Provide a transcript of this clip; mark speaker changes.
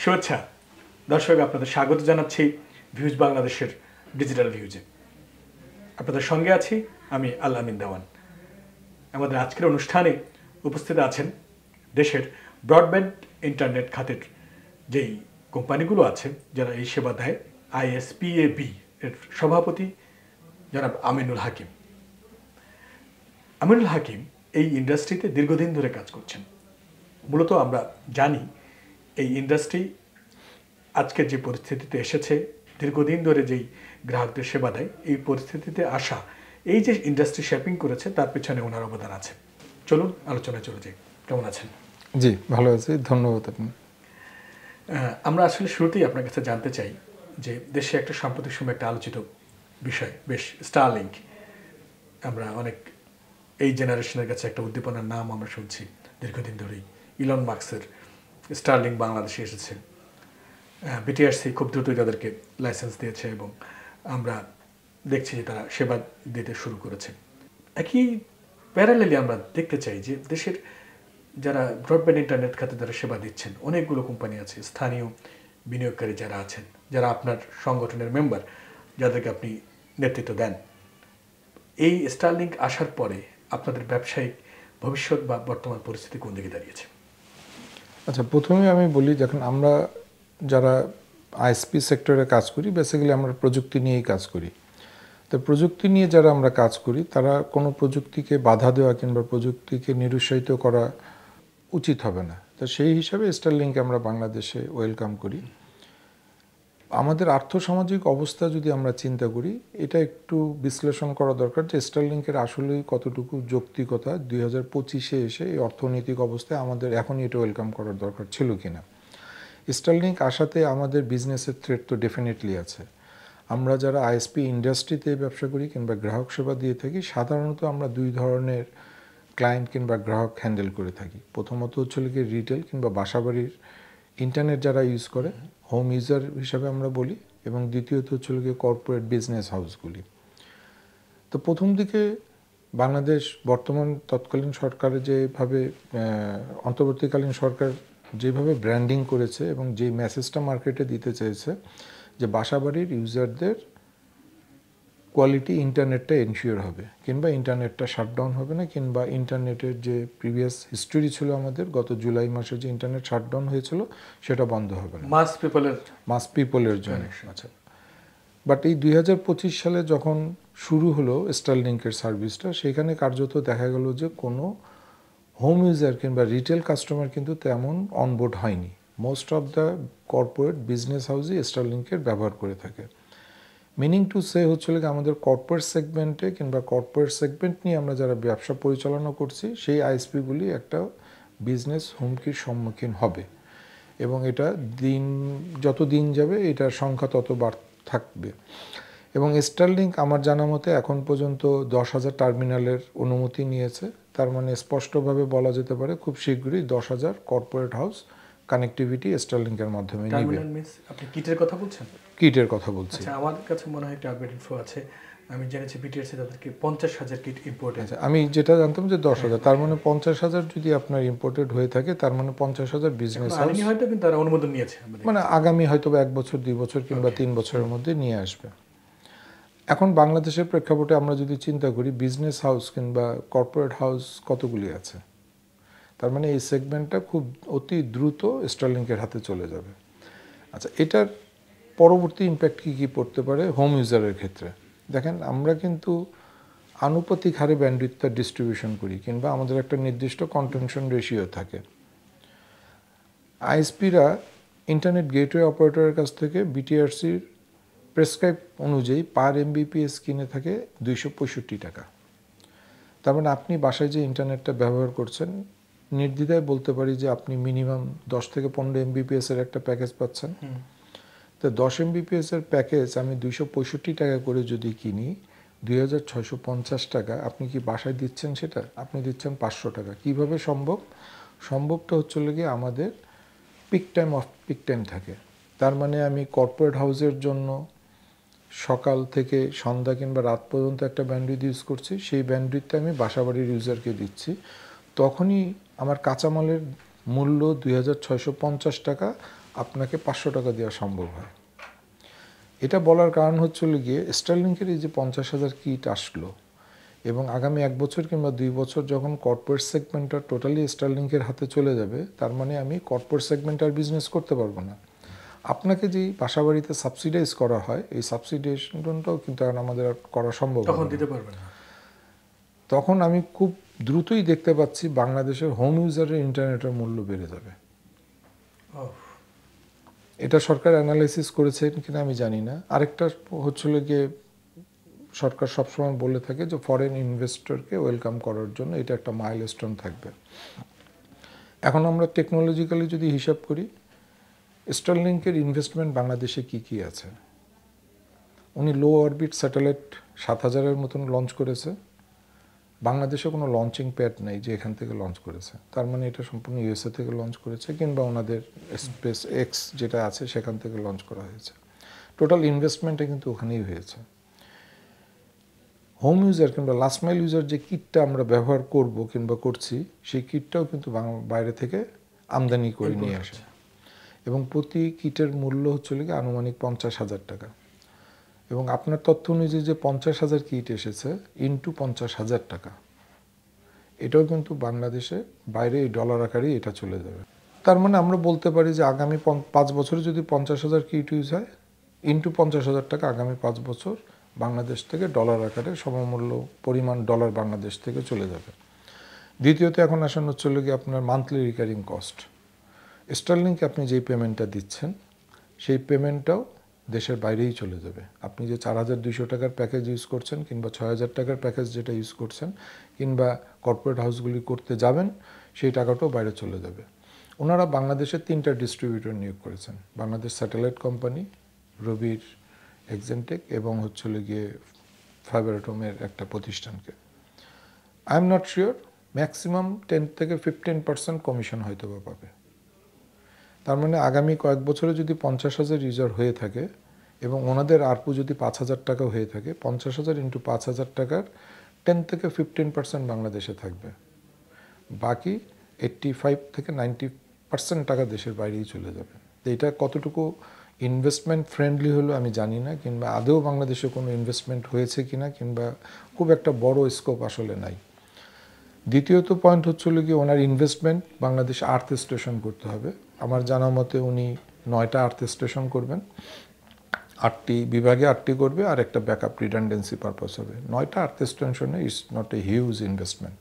Speaker 1: শুভেচ্ছা দর্শক, আপনাদের স্বাগত জানাচ্ছি ভিউজ বাংলাদেশের ডিজিটাল ভিউজে। আপনাদের সঙ্গে আছি আমি আল-আমিন দেওয়ান। আমাদের আজকের অনুষ্ঠানে উপস্থিত আছেন দেশের ব্রডব্যান্ড ইন্টারনেট খাতের যেই কোম্পানিগুলো আছে যারা এই সেবা দেয়, আইএসপিএবি এর সভাপতি জনাব আমিনুল হাকিম। আমিনুল হাকিম এই ইন্ডাস্ট্রিতে দীর্ঘদিন ধরে কাজ করছেন। মূলত আমরা জানি এই ইন্ডাস্ট্রি আজকের যে পরিস্থিতিতে এসেছে, দীর্ঘদিন ধরে যেই গ্রাহকদের সেবা দেয়, এই পরিস্থিতিতে আসা, এই যে ইন্ডাস্ট্রি শেপিং করেছে তার পেছনে ওনার অবদান আছে। চলুন আলোচনায় চলে যাই। কেমন আছেন?
Speaker 2: জি, ভালো আছি, ধন্যবাদ। আপনি
Speaker 1: আমরা আসলে শুরুতেই আপনার কাছে জানতে চাই যে দেশে একটা সাম্প্রতিক সময় একটা আলোচিত বিষয় বেশ স্টারলিংক। আমরা অনেক এই জেনারেশনের কাছে একটা উদ্দীপনার নাম আমরা শুনছি দীর্ঘদিন ধরেই। ইলন মাস্কের স্টারলিংক বাংলাদেশে এসেছে। বিটিআরসি খুব দ্রুতই তাদেরকে লাইসেন্স দিয়েছে এবং আমরা দেখছি যে তারা সেবা দিতে শুরু করেছে। একই প্যারালেলি আমরা দেখতে চাই যে দেশের যারা ব্রডব্যান্ড ইন্টারনেট খাতে যারা সেবা দিচ্ছেন, অনেকগুলো কোম্পানি আছে, স্থানীয় বিনিয়োগকারী যারা আছেন, যারা আপনার সংগঠনের মেম্বার, যাদেরকে আপনি নেতৃত্ব দেন। এই স্টারলিংক আসার পরে আপনাদের ব্যবসায়িক ভবিষ্যৎ বা বর্তমান পরিস্থিতি কোন দিকে দাঁড়িয়েছে?
Speaker 2: আচ্ছা, প্রথমে আমি বলি, যখন আমরা যারা আইএসপি সেক্টরে কাজ করি, বেসিক্যালি আমরা প্রযুক্তি নিয়েই কাজ করি। তো প্রযুক্তি নিয়ে যারা আমরা কাজ করি, তারা কোনো প্রযুক্তিকে বাধা দেওয়া কিংবা প্রযুক্তিকে নিরুৎসাহিত করা উচিত হবে না। তো সেই হিসাবে স্টারলিংক আমরা বাংলাদেশে ওয়েলকাম করি। আমাদের আর্থসামাজিক অবস্থা যদি আমরা চিন্তা করি, এটা একটু বিশ্লেষণ করা দরকার যে স্টারলিংকের আসলেই কতটুকু যৌক্তিকতা 2025-এ এসে এই অর্থনৈতিক অবস্থায় আমাদের এখনই এটা ওয়েলকাম করার দরকার ছিল কিনা। স্টারলিংক আসাতে আমাদের বিজনেসের থ্রেট তো ডেফিনেটলি আছে। আমরা যারা আইএসপি ইন্ডাস্ট্রিতে ব্যবসা করি কিংবা গ্রাহক সেবা দিয়ে থাকি, সাধারণত আমরা দুই ধরনের ক্লায়েন্ট কিংবা গ্রাহক হ্যান্ডেল করে থাকি। প্রথমত হচ্ছে কি রিটেল কিংবা বাসাবাড়ির ইন্টারনেট যারা ইউজ করে, হোম ইউজার হিসাবে আমরা বলি, এবং দ্বিতীয়ত হচ্ছে গিয়ে কর্পোরেট বিজনেস হাউসগুলি। তো প্রথম দিকে বাংলাদেশ বর্তমান তৎকালীন সরকারের যেভাবে অন্তর্বর্তীকালীন সরকার যেভাবে ব্র্যান্ডিং করেছে এবং যে মেসেজটা মার্কেটে দিতে চেয়েছে যে বাসাবাড়ির ইউজারদের কোয়ালিটি ইন্টারনেটটা এনশিওর হবে, কিংবা ইন্টারনেটটা শাটডাউন হবে না, কিংবা ইন্টারনেটের যে প্রিভিয়াস হিস্টোরি ছিল আমাদের গত জুলাই মাসে যে ইন্টারনেট শাটডাউন হয়েছিল সেটা বন্ধ হবে না মাস পিপলের জন্য। আচ্ছা, বাট এই 2025 সালে যখন শুরু হলো স্টারলিংকের সার্ভিসটা, সেখানে কার্যত দেখা গেল যে কোনো হোম ইউজার কিংবা রিটেল কাস্টমার কিন্তু তেমন অনবোর্ড হয়নি। Most of the corporate business হাউসই স্টারলিংকের ব্যবহার করে থাকে। মিনিং টু সে হচ্ছে আমাদের কর্পোরেট সেগমেন্টে কিংবা কর্পোরেট সেগমেন্ট নিয়ে আমরা যারা ব্যবসা পরিচালনা করছি, সেই আইএসপিগুলি একটা বিজনেস হুমকির সম্মুখীন হবে, এবং এটা যত দিন যাবে এটার সংখ্যা তত থাকবে। এবং স্টারলিংক আমার জানা মতে এখন পর্যন্ত 10,000 টার্মিনালের অনুমতি নিয়েছে। তার মানে স্পষ্টভাবে বলা যেতে পারে খুব শীঘ্রই 10,000 কর্পোরেট হাউস কানেক্টিভিটি স্টারলিংকের মাধ্যমে নেবে।
Speaker 1: আপনি কিটের কথা বলছেন?
Speaker 2: কিটের কথা বলছি।
Speaker 1: আচ্ছা, আমার কাছে মনে হয় একটা আপডেট ইনফো আছে। আমি জেনেছি বিটিআরসি তাদেরকে 50,000 কিট ইম্পোর্ট।
Speaker 2: আচ্ছা, আমি যেটা জানতাম যে 10,000, তার মানে 50,000 যদি আপনার ইম্পোর্টেড হয়ে থাকে, তার মানে 50,000 বিজনেস হাউস
Speaker 1: হয়তো কিন্তু তারা অনুমোদন নিয়েছে,
Speaker 2: মানে আগামী হয়তো 1 বছর 2 বছর কিংবা 3 বছরের মধ্যে নিয়ে আসবে। এখন বাংলাদেশের প্রেক্ষাপটে আমরা যদি চিন্তা করি, বিজনেস হাউস কিংবা কর্পোরেট হাউস কতগুলি আছে, তার মানে এই সেগমেন্টটা খুব অতি দ্রুত স্টারলিংকের হাতে চলে যাবে। আচ্ছা, এটার পরবর্তী ইম্প্যাক্ট কী পড়তে পারে হোম ইউজারের ক্ষেত্রে? দেখেন, আমরা কিন্তু আনুপাতিক হারে ব্যান্ডউইথটা ডিস্ট্রিবিউশন করি, কিংবা আমাদের একটা নির্দিষ্ট কন্টেনশন রেশিও থাকে। আইএসপিরা ইন্টারনেট গেটওয়ে অপারেটরের কাছ থেকে বিটিআরসির প্রেসক্রাইব অনুযায়ী পার এমবিপিএস কিনে থাকে 265 টাকা। তার মানে আপনি বাসায় যে ইন্টারনেটটা ব্যবহার করছেন, নির্দ্বিধায় বলতে পারি যে আপনি মিনিমাম 10 থেকে 15 এমবিপিএসের একটা প্যাকেজ পাচ্ছেন। তো 10 এমবিপিএসের প্যাকেজ আমি 265 টাকা করে যদি কিনি, 2,650 টাকা আপনি কি বাসায় দিচ্ছেন? সেটা আপনি দিচ্ছেন 500 টাকা। কীভাবে সম্ভব? সম্ভবটা হচ্ছে গিয়ে আমাদের পিক টাইম থাকে। তার মানে আমি কর্পোরেট হাউসের জন্য সকাল থেকে সন্ধ্যা কিংবা রাত পর্যন্ত একটা ব্যান্ডউইথ ইউজ করছি, সেই ব্যান্ডউইথটা আমি বাসাবাড়ির ইউজারকে দিচ্ছি। তখনই আমার কাঁচামালের মূল্য 2,650 টাকা আপনাকে 500 টাকা দেওয়া সম্ভব হয়। এটা বলার কারণ হচ্ছিল গিয়ে স্টারলিংকের এই যে 50,000 কিট আসলো এবং আগামী 1 বছর কিংবা 2 বছর যখন কর্পোরেট সেগমেন্টটা টোটালি স্টারলিংকের হাতে চলে যাবে, তার মানে আমি কর্পোরেট সেগমেন্ট আর বিজনেস করতে পারবো না। আপনাকে যেই বাসাবাড়িতে সাবসিডাইজ করা হয়, এই সাবসিডাইজেশনটাও কিন্তু এখন আমাদের আর করা সম্ভব
Speaker 1: তখন দিতে পারবেন না।
Speaker 2: তখন আমি খুব দ্রুতই দেখতে পাচ্ছি বাংলাদেশের হোম ইউজারের ইন্টারনেটের মূল্য বেড়ে যাবে। এটা সরকার অ্যানালাইসিস করেছেন কিনা আমি জানি না। আরেকটা হচ্ছিল গিয়ে সরকার সবসময় বলে থাকে যে ফরেন ইনভেস্টরকে ওয়েলকাম করার জন্য এটা একটা মাইলস্টোন থাকবে। এখন আমরা টেকনোলজিক্যালি যদি হিসাব করি, স্টারলিংকের ইনভেস্টমেন্ট বাংলাদেশে কি কি আছে। উনি লো অরবিট স্যাটেলাইট 7,000-এর মতন লঞ্চ করেছে। বাংলাদেশে কোনো লঞ্চিং প্যাড নেই যে এখান থেকে লঞ্চ করেছে, তার মানে এটা সম্পূর্ণ ইউএসএ থেকে লঞ্চ করেছে কিংবা ওনাদের স্পেস এক্স যেটা আছে সেখান থেকে লঞ্চ করা হয়েছে। টোটাল ইনভেস্টমেন্টটা কিন্তু ওখানেই হয়েছে। হোম ইউজার কিংবা লাস্ট মাইল ইউজার যে কিটটা আমরা ব্যবহার করব কিংবা করছি, সেই কিটটাও কিন্তু বাইরে থেকে আমদানি করে নিয়ে আসে এবং প্রতি কিটের মূল্য হচ্ছে আনুমানিক 50,000 টাকা। এবং আপনার তথ্য অনুযায়ী যে 50,000 কিট এসেছে ইন্টু 50,000 টাকা, এটাও কিন্তু বাংলাদেশে বাইরে এই ডলার আকারেই এটা চলে যাবে। তার মানে আমরা বলতে পারি যে আগামী 5 বছরে যদি 50,000 কিট ইউজ হয়, ইন্টু 50,000 টাকা আগামী 5 বছর বাংলাদেশ থেকে ডলার আকারে সমমূল্য পরিমাণ ডলার বাংলাদেশ থেকে চলে যাবে। দ্বিতীয়ত এখন আসেন হচ্ছে গিয়ে আপনার মান্থলি রিকারিং কস্ট। স্টারলিংকে আপনি যেই পেমেন্টটা দিচ্ছেন সেই পেমেন্টটাও দেশের বাইরেই চলে যাবে। আপনি যে 4,200 টাকার প্যাকেজ ইউজ করছেন কিংবা 6,000 টাকার প্যাকেজ যেটা ইউজ করছেন কিংবা কর্পোরেট হাউসগুলি করতে যাবেন, সেই টাকাটাও বাইরে চলে যাবে। ওনারা বাংলাদেশের 3টা ডিস্ট্রিবিউটর নিয়োগ করেছেন, বাংলাদেশ স্যাটেলাইট কোম্পানি, রবির এক্সেন্টেক এবং হচ্ছে গিয়ে ফাইবারটমের একটা প্রতিষ্ঠানকে। I am not sure, maximum 10 থেকে 15% কমিশন হয়তো বা পাবে। তার মানে আগামী কয়েক বছরে যদি 50,000 ইউজার হয়ে থাকে এবং ওনাদের আরপু যদি 5,000 টাকা হয়ে থাকে, 50,000 ইন্টু 5,000 টাকার 10 থেকে 15% বাংলাদেশে থাকবে। বাকি 85 থেকে 90% টাকা দেশের বাইরেই চলে যাবে। তো এটা কতটুকু ইনভেস্টমেন্ট ফ্রেন্ডলি হলো আমি জানি না, কিংবা আদৌ বাংলাদেশে কোনো ইনভেস্টমেন্ট হয়েছে কিনা, কিংবা খুব একটা বড় স্কোপ আসলে নাই। দ্বিতীয়ত পয়েন্ট হচ্ছিল কি ওনার ইনভেস্টমেন্ট বাংলাদেশে আর্থ স্টেশন করতে হবে। আমার জানা মতে উনি 9টা আর্থ স্টেশন করবেন, 8টি বিভাগে 8টি করবে আর একটা ব্যাকআপ রিডান্ডেন্সি পারপাস হবে। 9টা আর্থ স্টেশনে is not a huge investment.